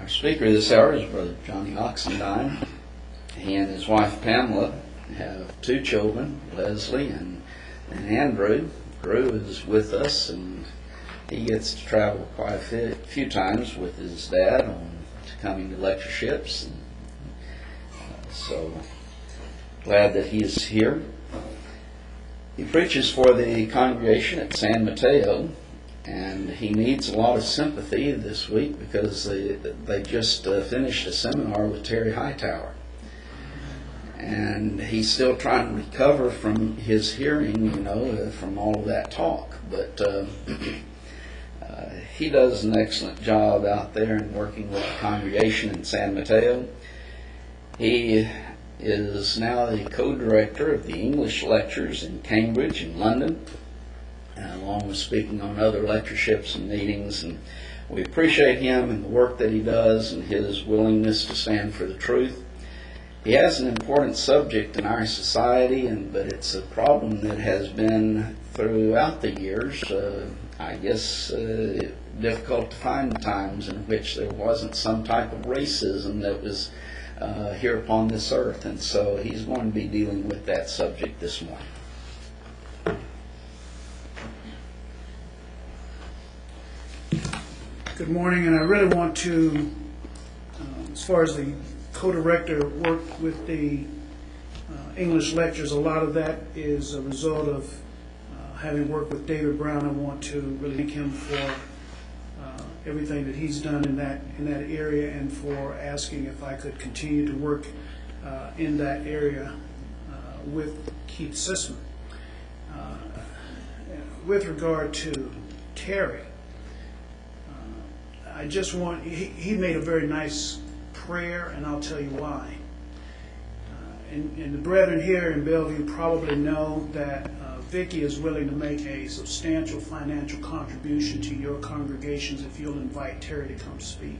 Our speaker this hour is Brother Johnny Oxendine. He and his wife Pamela have two children, Leslie and Andrew. Drew is with us, and he gets to travel quite a few times with his dad to coming to lectureships. And, so glad that he is here. He preaches for the congregation at San Mateo, and he needs a lot of sympathy this week because they just finished a seminar with Terry Hightower. And he's still trying to recover from his hearing, from all of that talk. But he does an excellent job out there in working with the congregation in San Mateo. He is now the co-director of the English lectures in Cambridge and London, along with speaking on other lectureships and meetings. And we appreciate him and the work that he does and his willingness to stand for the truth. He has an important subject in our society, but it's a problem that has been throughout the years, difficult to find times in which there wasn't some type of racism that was here upon this earth. And so he's going to be dealing with that subject this morning. Good morning, and I really want to, as far as the co-director work with the English lectures, a lot of that is a result of having worked with David Brown. I want to really thank him for everything that he's done in that area, and for asking if I could continue to work in that area with Keith Sisman. With regard to Terry, I just want, he made a very nice prayer, and I'll tell you why. And the brethren here in Bellview probably know that Vicki is willing to make a substantial financial contribution to your congregations if you'll invite Terry to come speak.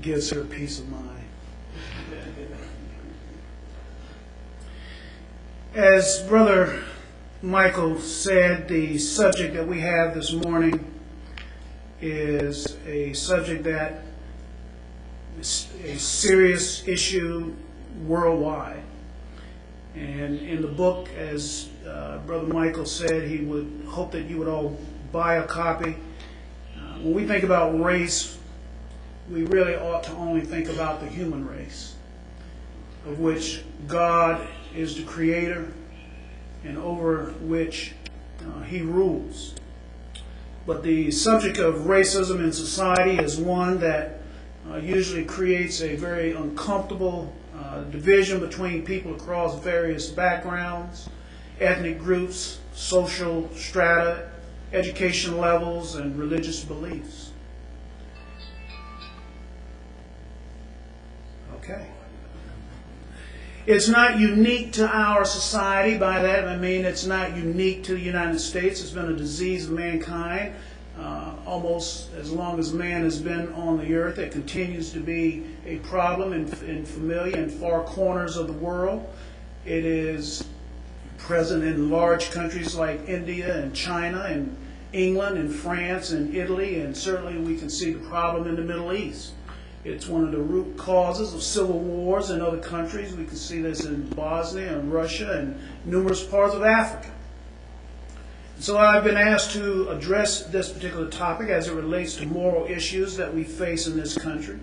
Gives her peace of mind. As Brother Michael said, the subject that we have this morning is a subject that is a serious issue worldwide. And in the book, as Brother Michael said, he would hope that you would all buy a copy. When we think about race, we really ought to only think about the human race, of which God is the creator and over which he rules. But the subject of racism in society is one that usually creates a very uncomfortable division between people across various backgrounds, ethnic groups, social strata, education levels, and religious beliefs. Okay. It's not unique to our society. By that I mean it's not unique to the United States. It's been a disease of mankind almost as long as man has been on the earth. It continues to be a problem in familiar and far corners of the world. It is present in large countries like India and China and England and France and Italy, and certainly we can see the problem in the Middle East. It's one of the root causes of civil wars in other countries. We can see this in Bosnia and Russia and numerous parts of Africa. So I've been asked to address this particular topic as it relates to moral issues that we face in this country.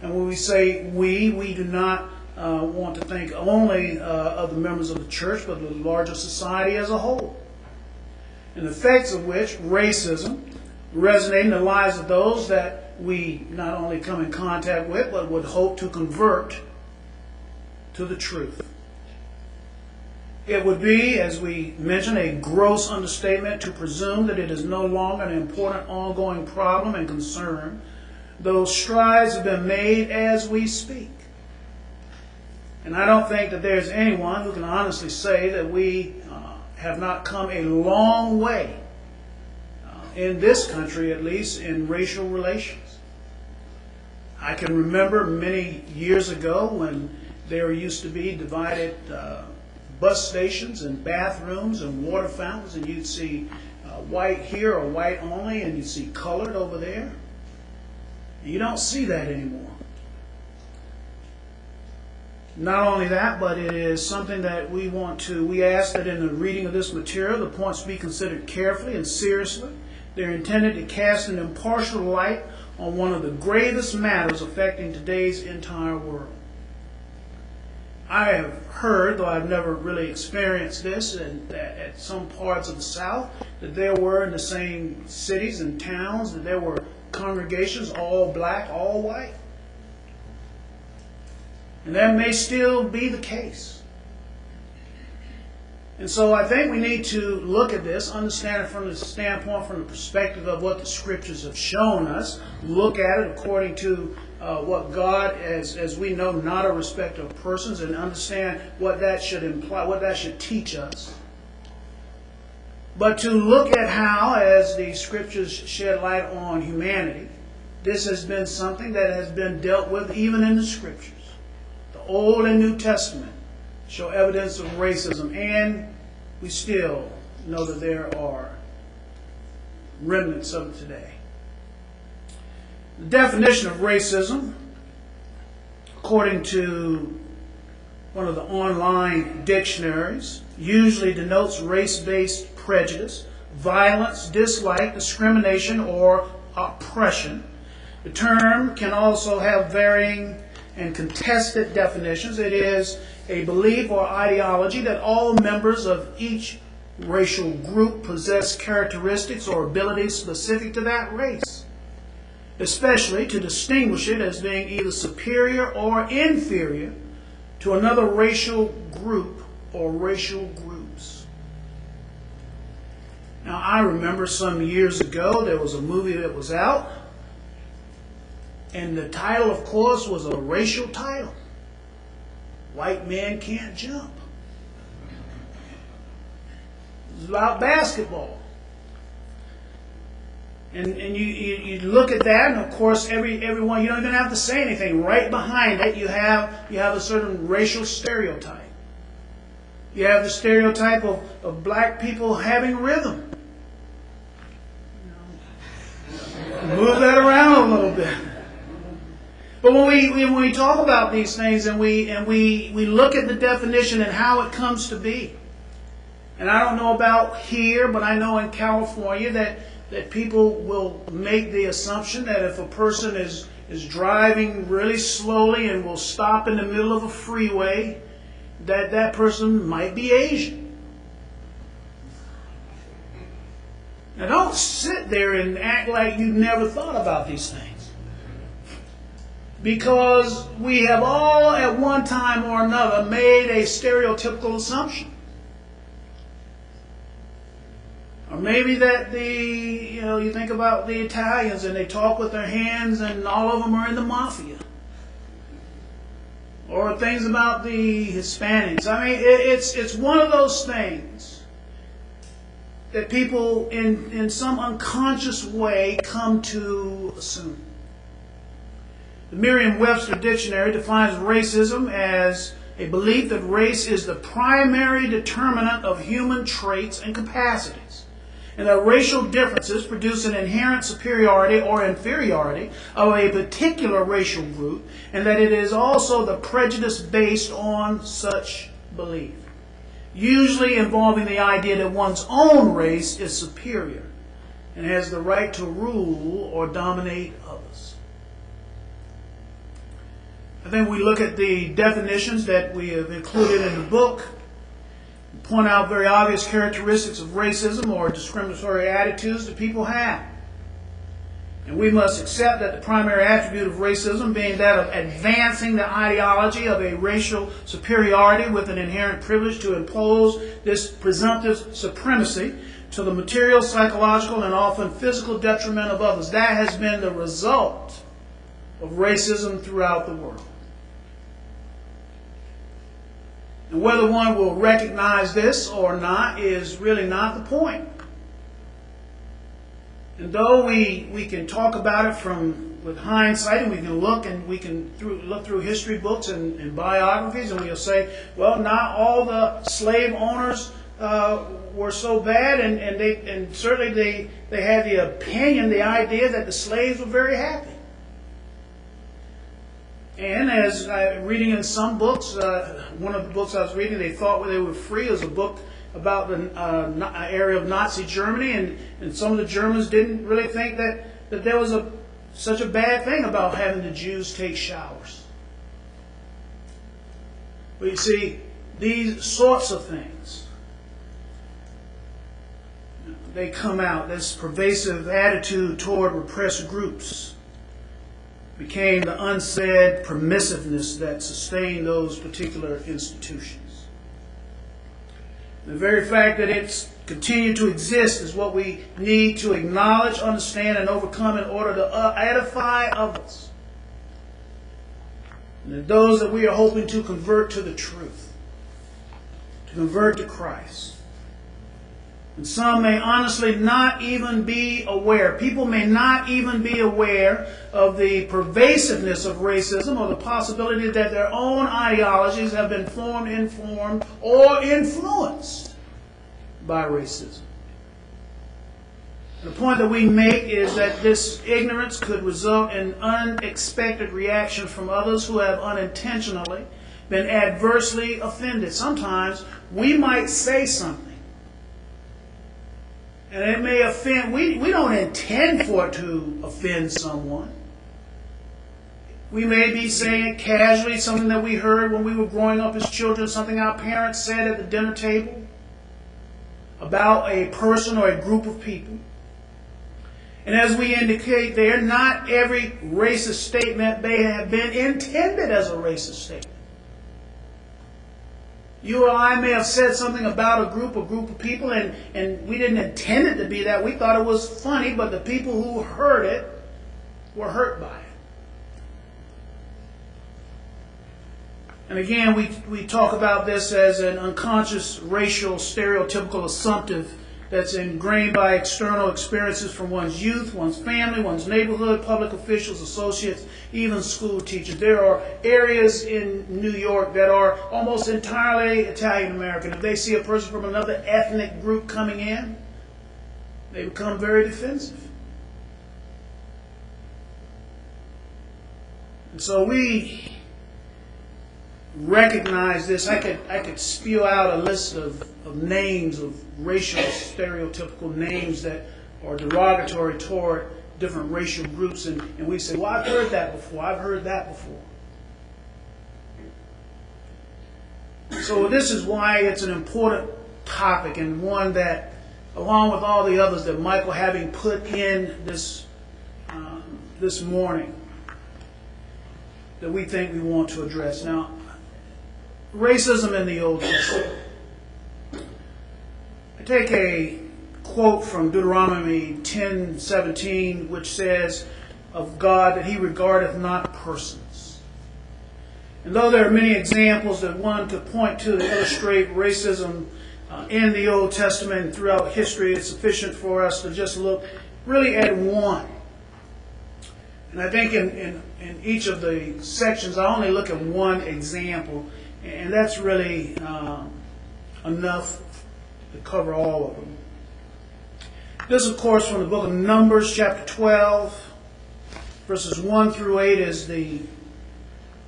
And when we say we do not want to think only of the members of the church, but the larger society as a whole. And the effects of which racism resonate in the lives of those that we not only come in contact with, but would hope to convert to the truth. It would be, as we mentioned, a gross understatement to presume that it is no longer an important ongoing problem and concern. Those strides have been made as we speak. And I don't think that there's anyone who can honestly say that we have not come a long way, in this country at least, in racial relations. I can remember many years ago when there used to be divided bus stations and bathrooms and water fountains, and you'd see white here or white only, and you'd see colored over there. You don't see that anymore. Not only that, but it is something that we ask that in the reading of this material, the points be considered carefully and seriously. They're intended to cast an impartial light on one of the gravest matters affecting today's entire world. I have heard, though I've never really experienced this, that at some parts of the South, that there were in the same cities and towns, that there were congregations, all black, all white. And that may still be the case. And so I think we need to look at this, understand it from the standpoint, from the perspective of what the Scriptures have shown us, look at it according to what God, as we know, not a respecter of persons, and understand what that should imply, what that should teach us. But to look at how, as the Scriptures shed light on humanity, this has been something that has been dealt with even in the Scriptures. The Old and New Testament show evidence of racism, and we still know that there are remnants of it today. The definition of racism, according to one of the online dictionaries, usually denotes race-based prejudice, violence, dislike, discrimination, or oppression. The term can also have varying and contested definitions. It is a belief or ideology that all members of each racial group possess characteristics or abilities specific to that race, especially to distinguish it as being either superior or inferior to another racial group or racial groups. Now, I remember some years ago there was a movie that was out, and the title, of course, was a racial title. White Man Can't Jump. It was about basketball. And you look at that, and of course, everyone, you don't even have to say anything. Right behind it, you have a certain racial stereotype. You have the stereotype of black people having rhythm. Move that around a little bit. But when we talk about these things and we look at the definition and how it comes to be, and I don't know about here, but I know in California that people will make the assumption that if a person is driving really slowly and will stop in the middle of a freeway, that person might be Asian. Now don't sit there and act like you never thought about these things. Because we have all at one time or another made a stereotypical assumption. Or maybe that you think about the Italians and they talk with their hands and all of them are in the mafia. Or things about the Hispanics. I mean, it's one of those things that people in some unconscious way come to assume. The Merriam-Webster Dictionary defines racism as a belief that race is the primary determinant of human traits and capacities, and that racial differences produce an inherent superiority or inferiority of a particular racial group, and that it is also the prejudice based on such belief, usually involving the idea that one's own race is superior and has the right to rule or dominate others. I think we look at the definitions that we have included in the book, point out very obvious characteristics of racism or discriminatory attitudes that people have. And we must accept that the primary attribute of racism being that of advancing the ideology of a racial superiority with an inherent privilege to impose this presumptive supremacy to the material, psychological, and often physical detriment of others. That has been the result of racism throughout the world. And whether one will recognize this or not is really not the point. And though we can talk about it from with hindsight, and we can look through history books and biographies, and we'll say, well, not all the slave owners were so bad, and certainly they had the opinion, the idea that the slaves were very happy. And as reading in some books, one of the books I was reading, they thought they were free. It was a book about the area of Nazi Germany, and some of the Germans didn't really think that there was such a bad thing about having the Jews take showers. But you see, these sorts of things, they come out. This pervasive attitude toward repressed groups became the unsaid permissiveness that sustained those particular institutions. The very fact that it's continued to exist is what we need to acknowledge, understand, and overcome in order to edify others. And those that we are hoping to convert to the truth, to convert to Christ. And some may honestly not even be aware. People may not even be aware of the pervasiveness of racism or the possibility that their own ideologies have been formed, informed, or influenced by racism. The point that we make is that this ignorance could result in unexpected reactions from others who have unintentionally been adversely offended. Sometimes we might say something, and it may offend. We don't intend for it to offend someone. We may be saying casually something that we heard when we were growing up as children, something our parents said at the dinner table about a person or a group of people. And as we indicate there, not every racist statement may have been intended as a racist statement. You or I may have said something about a group of people, and we didn't intend it to be that. We thought it was funny, but the people who heard it were hurt by it. And again, we talk about this as an unconscious racial stereotypical assumptive that's ingrained by external experiences from one's youth, one's family, one's neighborhood, public officials, associates, even school teachers. There are areas in New York that are almost entirely Italian American. If they see a person from another ethnic group coming in, they become very defensive. And so we recognize this. I could spew out a list of names, of racial stereotypical names that are derogatory toward different racial groups, and we say, well, I've heard that before, I've heard that before. So this is why it's an important topic, and one that, along with all the others that Michael having put in this morning, that we think we want to address. Now, racism in the Old Testament. I take a quote from Deuteronomy 10:17, which says of God that he regardeth not persons. And though there are many examples that one could point to illustrate racism in the Old Testament and throughout history, it's sufficient for us to just look really at one. And I think in each of the sections, I only look at one example, and that's really enough to cover all of them. This, of course, from the book of Numbers, chapter 12, verses 1 through 8 is the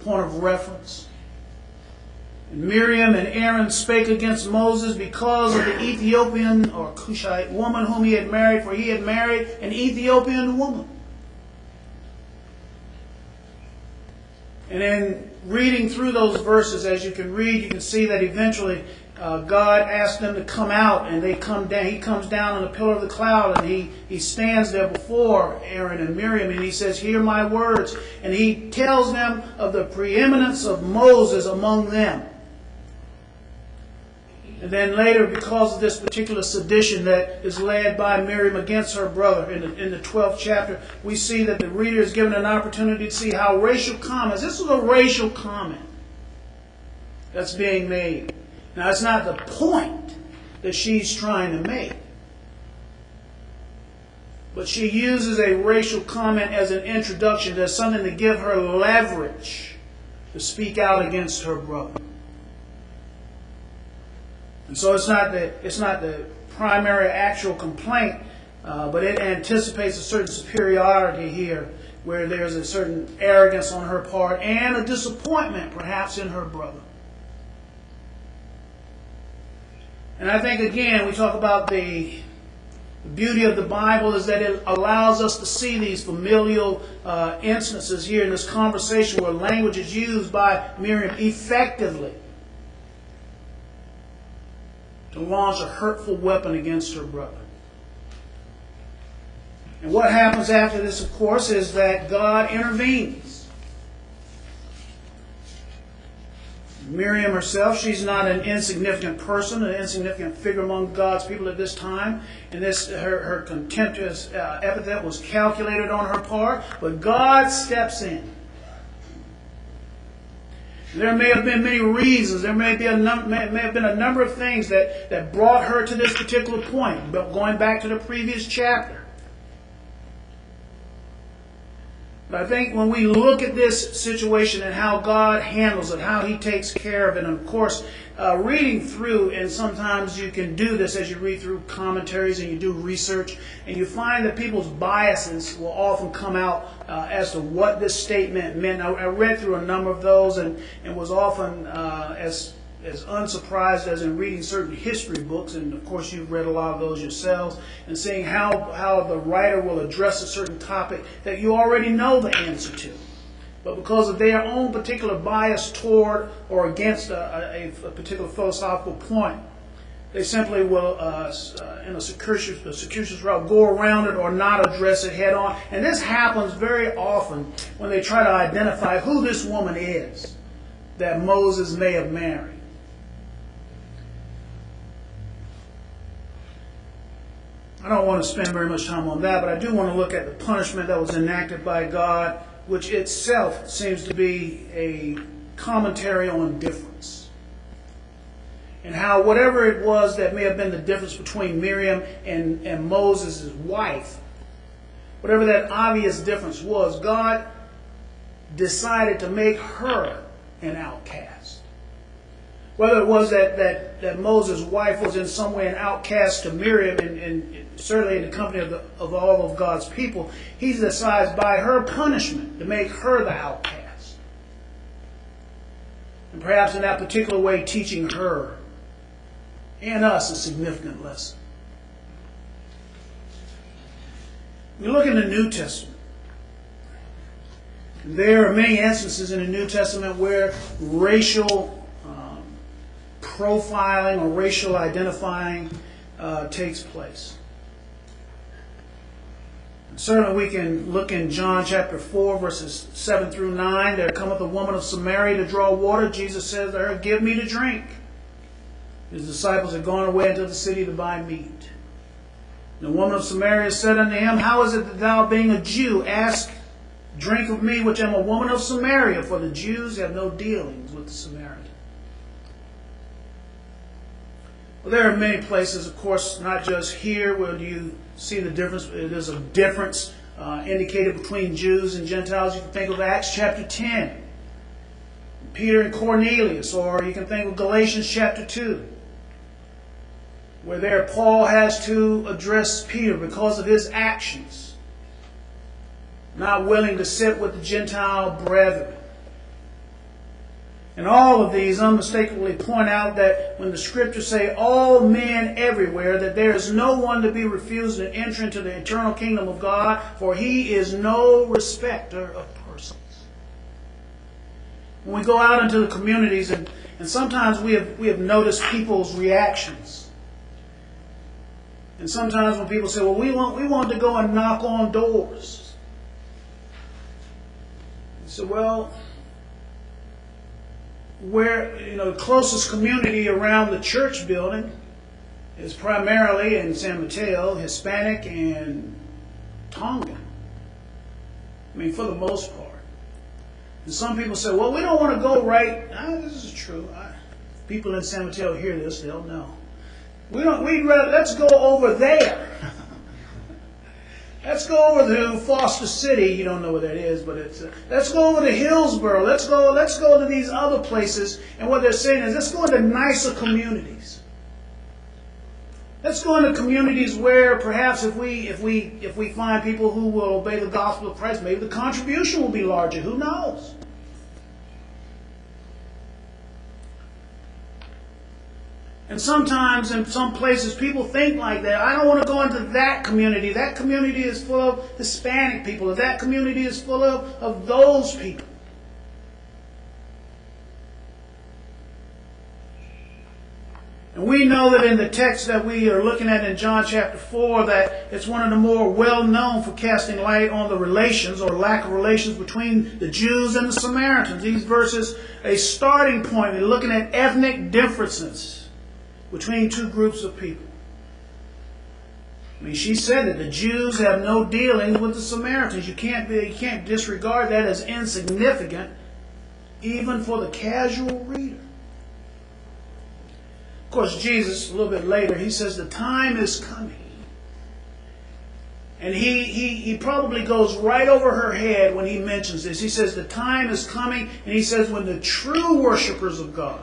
point of reference. And Miriam and Aaron spake against Moses because of the Ethiopian or Cushite woman whom he had married, for he had married an Ethiopian woman. And in reading through those verses, as you can read, you can see that eventually God asked them to come out, and they come down. He comes down on the pillar of the cloud, and he stands there before Aaron and Miriam, and he says, "Hear my words." And he tells them of the preeminence of Moses among them. And then later, because of this particular sedition that is led by Miriam against her brother in the 12th chapter, we see that the reader is given an opportunity to see how racial comments, this is a racial comment that's being made. Now, it's not the point that she's trying to make. But she uses a racial comment as an introduction, as something to give her leverage to speak out against her brother. And so it's not the primary actual complaint, but it anticipates a certain superiority here, where there's a certain arrogance on her part and a disappointment perhaps in her brother. And I think, again, we talk about the beauty of the Bible is that it allows us to see these familial instances here in this conversation where language is used by Miriam effectively to launch a hurtful weapon against her brother. And what happens after this, of course, is that God intervenes. Miriam herself, she's not an insignificant person, an insignificant figure among God's people at this time. And her contemptuous epithet was calculated on her part, but God steps in. There may have been many reasons. There may have been a number of things that brought her to this particular point. But going back to the previous chapter. But I think when we look at this situation and how God handles it, how He takes care of it, and of course, reading through, and sometimes you can do this as you read through commentaries and you do research, and you find that people's biases will often come out as to what this statement meant. I read through a number of those and was often as unsurprised as in reading certain history books, and of course you've read a lot of those yourselves, and seeing how the writer will address a certain topic that you already know the answer to. But because of their own particular bias toward or against a particular philosophical point, they simply will, in a circuitous route, go around it or not address it head on. And this happens very often when they try to identify who this woman is that Moses may have married. I don't want to spend very much time on that, but I do want to look at the punishment that was enacted by God, which itself seems to be a commentary on difference. And how whatever it was that may have been the difference between Miriam and Moses' wife, whatever that obvious difference was, God decided to make her an outcast. Whether it was that Moses' wife was in some way an outcast to Miriam, and certainly in the company of all of God's people, He decides by her punishment to make her the outcast. And perhaps in that particular way teaching her and us a significant lesson. We look in the New Testament. There are many instances in the New Testament where racial profiling or racial identifying takes place. And certainly we can look in John chapter 4 verses 7 through 9. There cometh a woman of Samaria to draw water. Jesus says to her, "Give me to drink." His disciples had gone away into the city to buy meat. And the woman of Samaria said unto him, "How is it that thou, being a Jew, ask drink of me, which am a woman of Samaria? For the Jews have no dealings with the Samaritans." Well, there are many places, of course, not just here where you see the difference. There's a difference indicated between Jews and Gentiles. You can think of Acts chapter 10, Peter and Cornelius, or you can think of Galatians chapter 2, where there Paul has to address Peter because of his actions, not willing to sit with the Gentile brethren. And all of these unmistakably point out that when the scriptures say all men everywhere, that there is no one to be refused an entry into the eternal kingdom of God, for He is no respecter of persons. When we go out into the communities, and sometimes we have noticed people's reactions. And sometimes when people say, "Well, we want to go and knock on doors." You say, "Well, where the closest community around the church building is primarily in San Mateo, Hispanic and Tongan. I mean, for the most part." And some people say, "Well, we don't want to go right." This is true. People in San Mateo hear this, they'll know. Let's go over there. Let's go over to Foster City. You don't know where that is, but it's. Let's go over to Hillsborough. Let's go to these other places. And what they're saying is, let's go into nicer communities. Let's go into communities where perhaps if we find people who will obey the gospel of Christ, maybe the contribution will be larger. Who knows? And sometimes in some places people think like that. I don't want to go into that community. That community is full of Hispanic people. Or that community is full of those people. And we know that in the text that we are looking at in John chapter 4, that it's one of the more well-known for casting light on the relations or lack of relations between the Jews and the Samaritans. These verses, a starting point in looking at ethnic differences between two groups of people. I mean, she said that the Jews have no dealings with the Samaritans. You can't disregard that as insignificant, even for the casual reader. Of course, Jesus, a little bit later, he says the time is coming. And he probably goes right over her head when he mentions this. He says the time is coming, and he says when the true worshipers of God.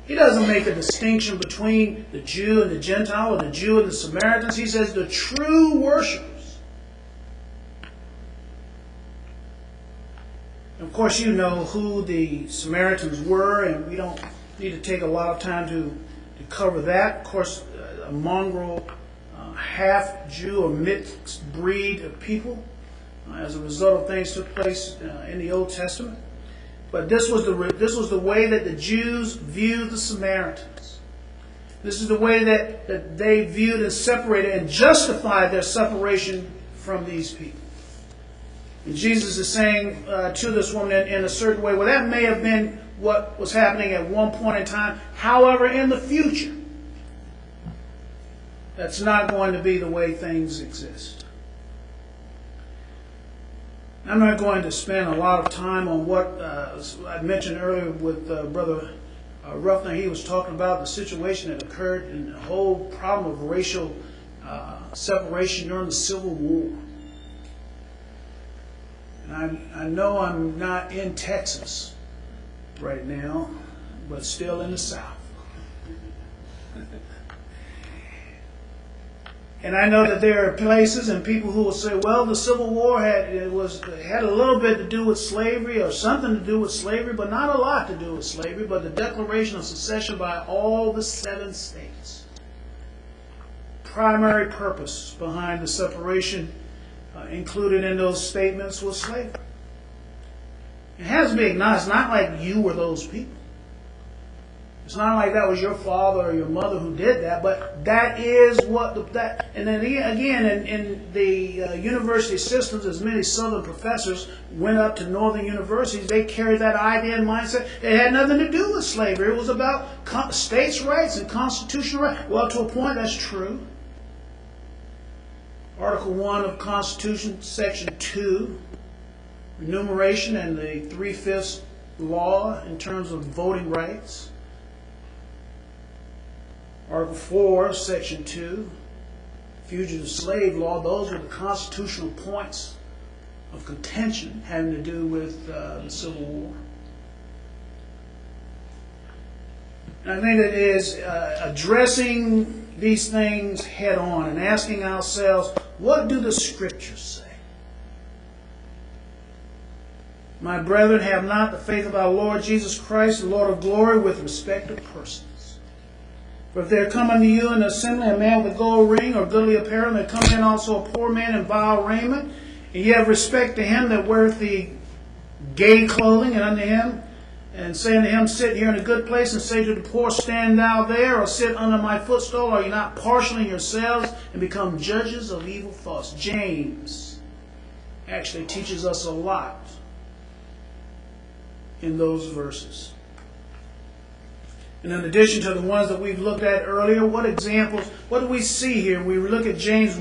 He doesn't make a distinction between the Jew and the Gentile or the Jew and the Samaritans. He says the true worshipers. And of course, you know who the Samaritans were, and we don't need to take a lot of time to cover that. Of course, a mongrel, half-Jew or mixed breed of people as a result of things took place in the Old Testament. But this was the way that the Jews viewed the Samaritans. This is the way that they viewed and separated and justified their separation from these people. And Jesus is saying to this woman in a certain way, well, that may have been what was happening at one point in time. However, in the future, that's not going to be the way things exist. I'm not going to spend a lot of time on what I mentioned earlier with Brother Ruffner. He was talking about the situation that occurred and the whole problem of racial separation during the Civil War. And I know I'm not in Texas right now, but still in the South. And I know that there are places and people who will say, well, the Civil War had a little bit to do with slavery or something to do with slavery, but not a lot to do with slavery, but the Declaration of Secession by all the 7 states. Primary purpose behind the separation included in those statements was slavery. It has to be acknowledged, it's not like you were those people. It's not like that was your father or your mother who did that, but that is what and then again in the university systems, as many Southern professors went up to Northern universities, they carried that idea and mindset. It had nothing to do with slavery. It was about states' rights and constitutional rights. Well, to a point, that's true. Article 1 of Constitution, Section 2, enumeration and the 3/5 law in terms of voting rights. Article 4, Section 2, fugitive slave law, those were the constitutional points of contention having to do with the Civil War. And I think it is addressing these things head on and asking ourselves, what do the Scriptures say? My brethren, have not the faith of our Lord Jesus Christ, the Lord of glory, with respect to persons. For if there come unto you in the assembly a man with a gold ring or goodly apparel, and there come in also a poor man in vile raiment, and ye have respect to him that weareth the gay clothing, and unto him, and say unto him, sit here in a good place, and say to the poor, stand thou there, or sit under my footstool, are ye not partial in yourselves, and become judges of evil thoughts? James actually teaches us a lot in those verses. And in addition to the ones that we've looked at earlier, what examples, what do we see here? We look at James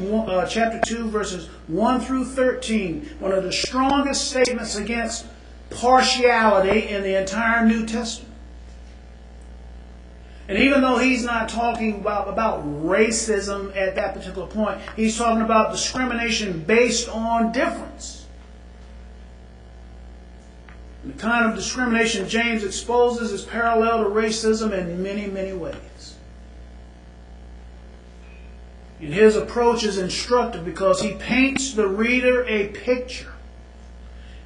chapter 2, verses 1 through 13, one of the strongest statements against partiality in the entire New Testament. And even though he's not talking about racism at that particular point, he's talking about discrimination based on difference. And the kind of discrimination James exposes is parallel to racism in many, many ways. And his approach is instructive because he paints the reader a picture.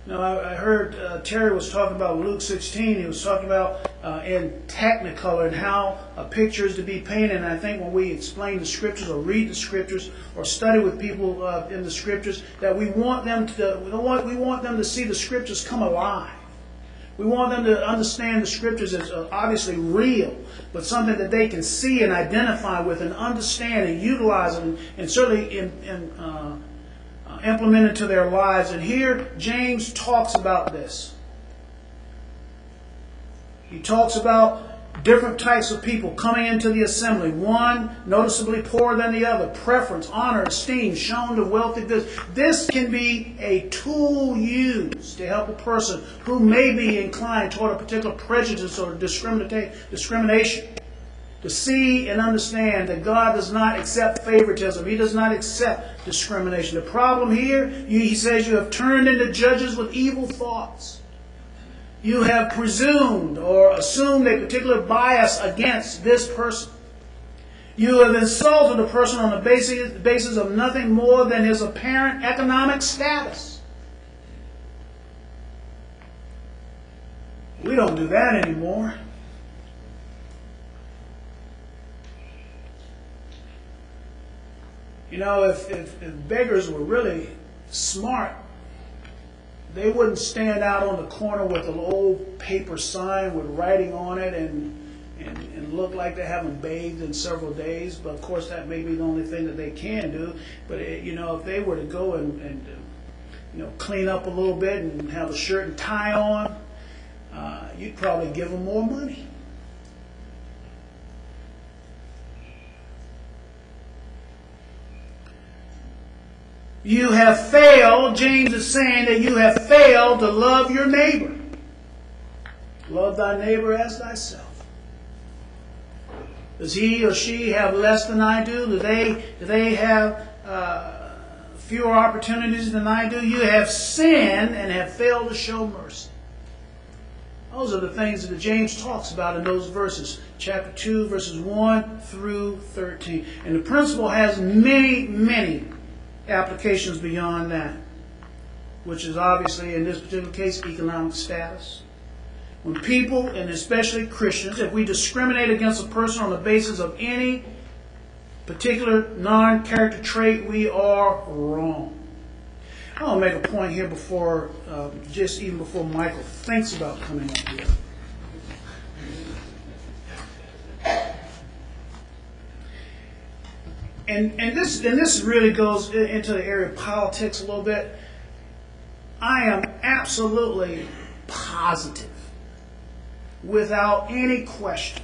Now, I heard Terry was talking about Luke 16. He was talking about in Technicolor and how a picture is to be painted. And I think when we explain the Scriptures or read the Scriptures or study with people in the Scriptures, that we want them to see the Scriptures come alive. We want them to understand the Scriptures as obviously real, but something that they can see and identify with and understand and utilize and certainly implement into their lives. And here James talks about this. He talks about different types of people coming into the assembly, one noticeably poorer than the other, preference, honor, esteem shown to wealthy. This can be a tool used to help a person who may be inclined toward a particular prejudice or discrimination to see and understand that God does not accept favoritism. He does not accept discrimination. The problem here, he says, you have turned into judges with evil thoughts. You have presumed or assumed a particular bias against this person. You have insulted a person on the basis of nothing more than his apparent economic status. We don't do that anymore. You know, if beggars were really smart, they wouldn't stand out on the corner with an old paper sign with writing on it and look like they haven't bathed in several days. But of course, that may be the only thing that they can do. But if they were to go and clean up a little bit and have a shirt and tie on, you'd probably give them more money. You have failed, James is saying that you have failed to love your neighbor. Love thy neighbor as thyself. Does he or she have less than I do? Do they have fewer opportunities than I do? You have sinned and have failed to show mercy. Those are the things that James talks about in those verses. Chapter 2, verses 1 through 13. And the principle has many, many applications beyond that, which is obviously, in this particular case, economic status. When people, and especially Christians, if we discriminate against a person on the basis of any particular non-character trait, we are wrong. I want to make a point here before, even before Michael thinks about coming up here. And this really goes into the area of politics a little bit. I am absolutely positive, without any question,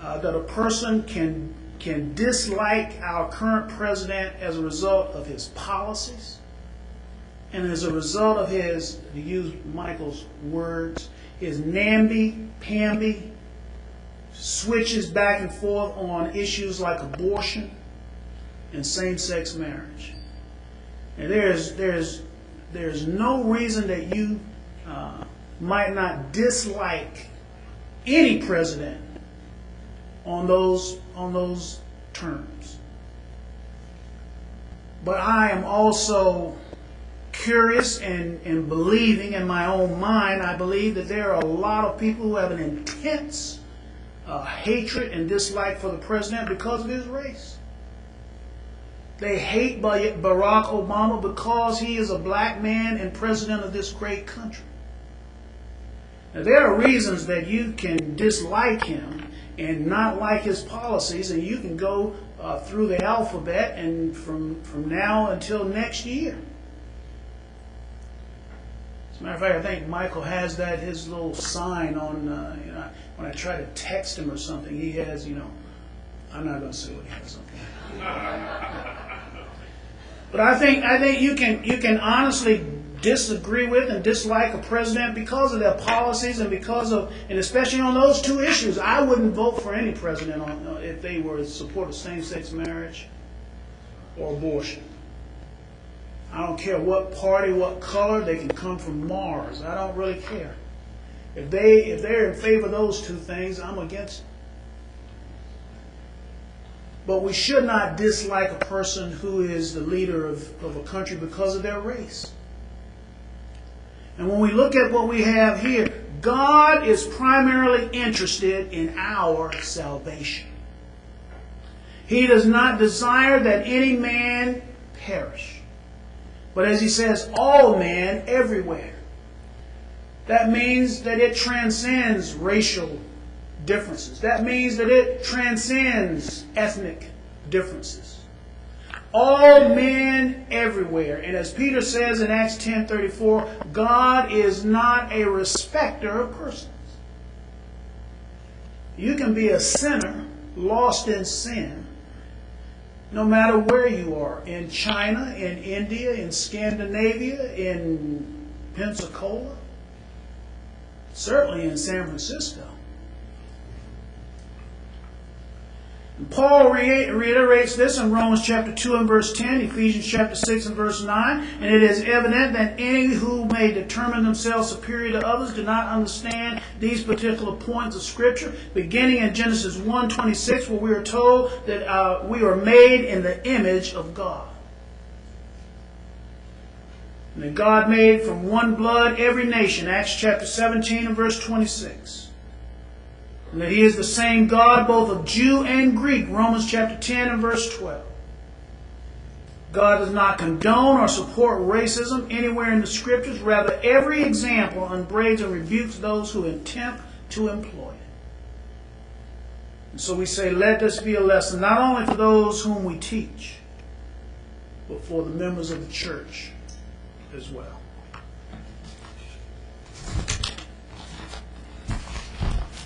that a person can dislike our current president as a result of his policies and as a result of his, to use Michael's words, his namby-pamby switches back and forth on issues like abortion and same-sex marriage. And there's no reason that you might not dislike any president on those terms. But I am also curious and believing in my own mind, I believe that there are a lot of people who have an intense hatred and dislike for the president because of his race. They hate Barack Obama because he is a black man and president of this great country. Now, there are reasons that you can dislike him and not like his policies, and you can go through the alphabet and from now until next year. As a matter of fact, I think Michael has his little sign on, when I try to text him or something, he has, I'm not going to say what he has on there. But I think you can honestly disagree with and dislike a president because of their policies and and especially on those two issues. I wouldn't vote for any president if they were to support of same-sex marriage or abortion. I don't care what party, what color. They can come from Mars. I don't really care. If they're in favor of those two things, I'm against it. But we should not dislike a person who is the leader of a country because of their race. And when we look at what we have here, God is primarily interested in our salvation. He does not desire that any man perish, but as he says, all men everywhere. That means that it transcends racial differences. That means that it transcends ethnic differences. All men everywhere. And as Peter says in Acts 10:34, God is not a respecter of persons. You can be a sinner, lost in sin, no matter where you are, in China, in India, in Scandinavia, in Pensacola, certainly in San Francisco. And Paul reiterates this in Romans chapter 2 and verse 10, Ephesians chapter 6 and verse 9, and it is evident that any who may determine themselves superior to others do not understand these particular points of Scripture, beginning in Genesis 1:26, where we are told that we are made in the image of God. And that God made from one blood every nation, Acts chapter 17 and verse 26. And that He is the same God both of Jew and Greek, Romans chapter 10 and verse 12. God does not condone or support racism anywhere in the Scriptures. Rather, every example upbraids and rebukes those who attempt to employ it. And so we say, let this be a lesson not only for those whom we teach, but for the members of the church as well.